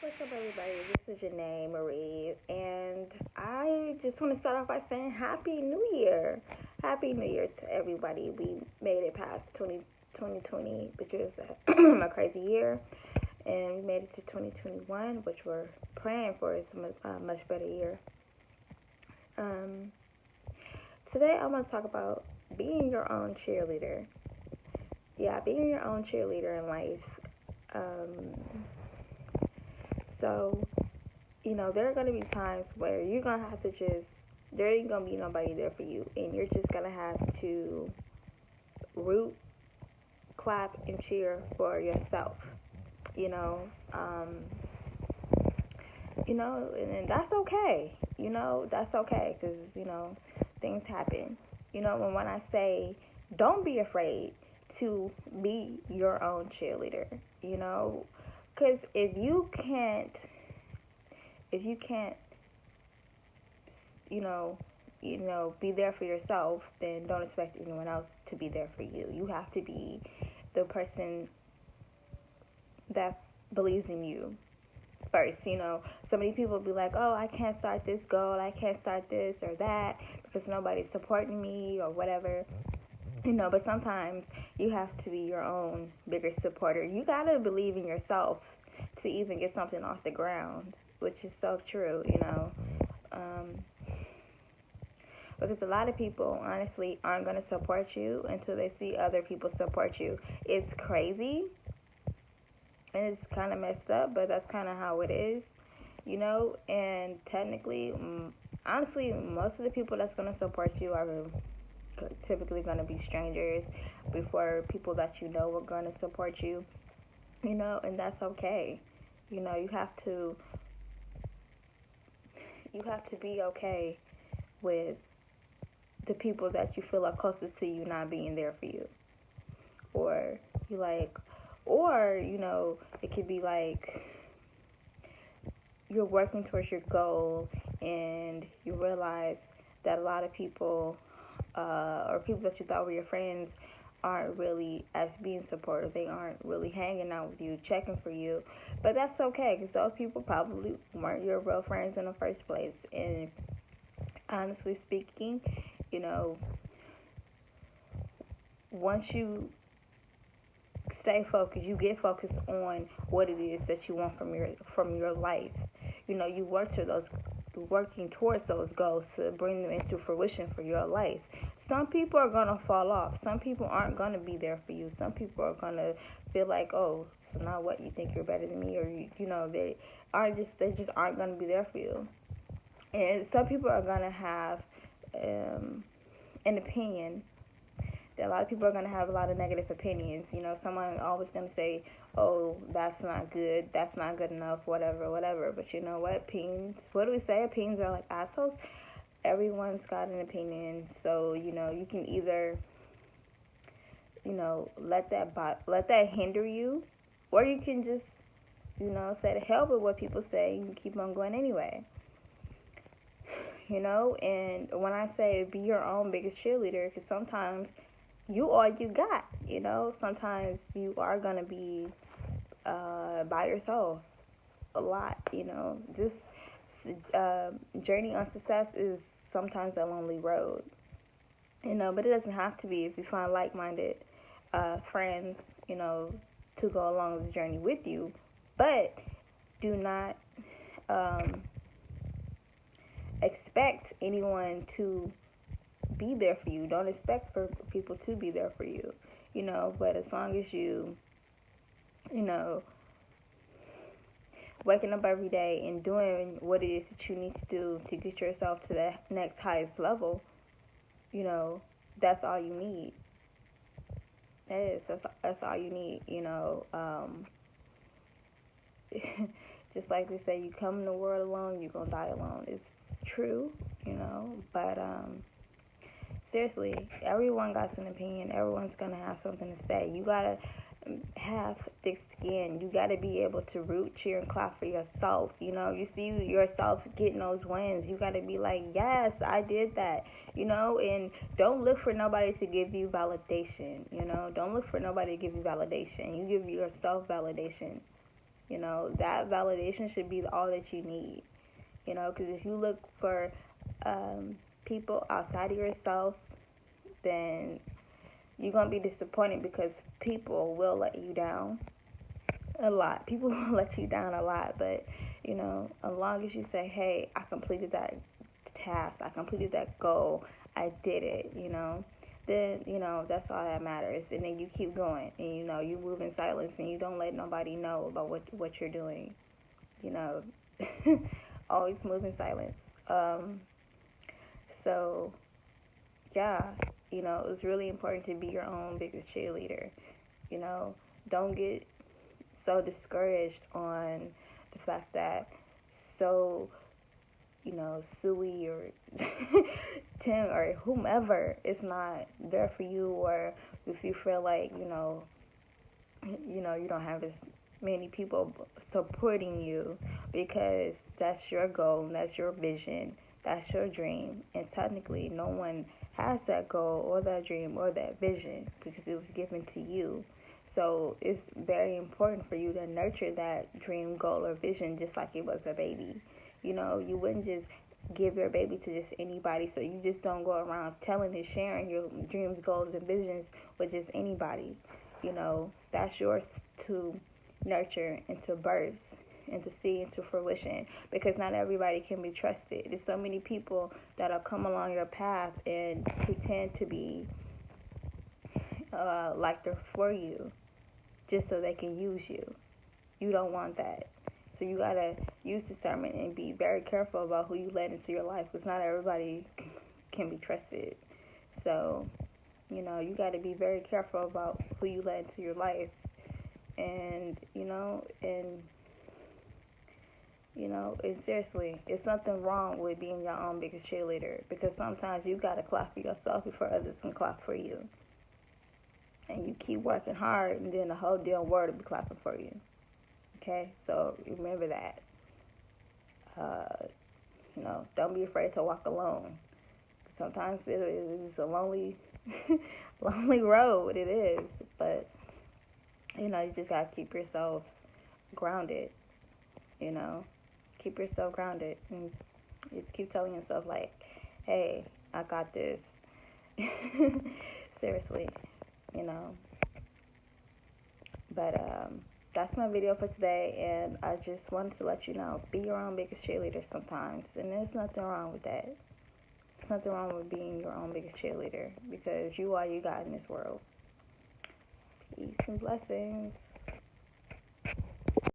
What's up, everybody? This is Janae Marie, and I just want to start off by saying Happy New Year. Happy New Year to everybody. We made it past 2020, which was a crazy year, and we made it to 2021, which we're praying for is a much better year. Um, Today, I want to talk about being your own cheerleader. Yeah, being your own cheerleader in life. So, there are going to be times where you're going to have to there ain't going to be nobody there for you. And you're just going to have to root, clap, and cheer for yourself. Um, and that's okay. That's okay because, things happen. And when I say don't be afraid to be your own cheerleader, because if you can't, be there for yourself, then don't expect anyone else to be there for you. You have to be the person that believes in you first. So many people be like, oh, I can't start this goal, I can't start this or that because nobody's supporting me or whatever. But sometimes you have to be your own biggest supporter. You gotta believe in yourself to even get something off the ground, which is so true, because a lot of people, honestly, aren't going to support you until they see other people support you. It's crazy, and it's kind of messed up, but that's kind of how it is, and technically, honestly, most of the people that's going to support you are typically going to be strangers before people that are going to support you, and that's okay. You have to be okay with the people that you feel are closest to you not being there for you. Or it could be like you're working towards your goal and you realize that a lot of people or people that you thought were your friends aren't really as being supportive. They aren't really hanging out with you, checking for you. But that's okay because those people probably weren't your real friends in the first place. And honestly speaking, once you stay focused, you get focused on what it is that you want from your life. You working towards those goals to bring them into fruition for your life. Some people are gonna fall off. Some people aren't gonna be there for you. Some people are gonna feel like, oh, so now what? You think you're better than me, or they just aren't gonna be there for you. And some people are gonna have an opinion. A lot of people are going to have a lot of negative opinions. Someone always going to say, oh, that's not good enough, whatever. But you know what? Opinions, what do we say? Opinions are like assholes. Everyone's got an opinion. So, you can either, let that hinder you, or you can just, say to hell with what people say and keep on going anyway. And when I say be your own biggest cheerleader, because sometimes you all you got, sometimes you are going to be by yourself a lot, this journey on success is sometimes a lonely road, but it doesn't have to be if you find like-minded friends, to go along the journey with you, but do not expect anyone to be there for you. Don't expect for people to be there for you, but as long as you, waking up every day and doing what it is that you need to do to get yourself to the next highest level, that's all you need. That's all you need, just like they say, you come in the world alone, you're gonna die alone. It's true, but seriously, everyone got an opinion. Everyone's gonna have something to say. You gotta have thick skin. You gotta be able to root, cheer, and clap for yourself. You see yourself getting those wins. You gotta be like, yes, I did that. And don't look for nobody to give you validation. Don't look for nobody to give you validation. You give yourself validation. That validation should be all that you need. Because if you look for people outside of yourself, then you're going to be disappointed, because people will let you down a lot. People will let you down a lot, but, as long as you say, hey, I completed that task, I completed that goal, I did it, then, that's all that matters. And then you keep going, and, you move in silence, and you don't let nobody know about what you're doing, always move in silence. So, yeah, it's really important to be your own biggest cheerleader. Don't get so discouraged on the fact that Suey or Tim or whomever is not there for you, or if you feel like, you don't have as many people supporting you, because that's your goal, that's your vision, that's your dream, and technically no one has that goal or that dream or that vision, because it was given to you. So it's very important for you to nurture that dream, goal, or vision just like it was a baby. You wouldn't just give your baby to just anybody, so you just don't go around telling and sharing your dreams, goals, and visions with just anybody. That's yours to nurture and to birth and to see into fruition, because not everybody can be trusted. There's so many people that'll come along your path and pretend to be like they're for you, just so they can use you. You don't want that. So you gotta use discernment and be very careful about who you let into your life, because not everybody can be trusted. So, you gotta be very careful about who you let into your life. And seriously, it's nothing wrong with being your own biggest cheerleader, because sometimes you gotta clap for yourself before others can clap for you. And you keep working hard, and then the whole damn world will be clapping for you. Okay, so remember that. Don't be afraid to walk alone. Sometimes it is a lonely, lonely road. It is, but you just gotta keep yourself grounded. Keep yourself grounded, and just keep telling yourself, like, hey, I got this. Seriously, But that's my video for today, and I just wanted to let you know, be your own biggest cheerleader sometimes, and there's nothing wrong with that. There's nothing wrong with being your own biggest cheerleader, because you are you got in this world. Peace and blessings.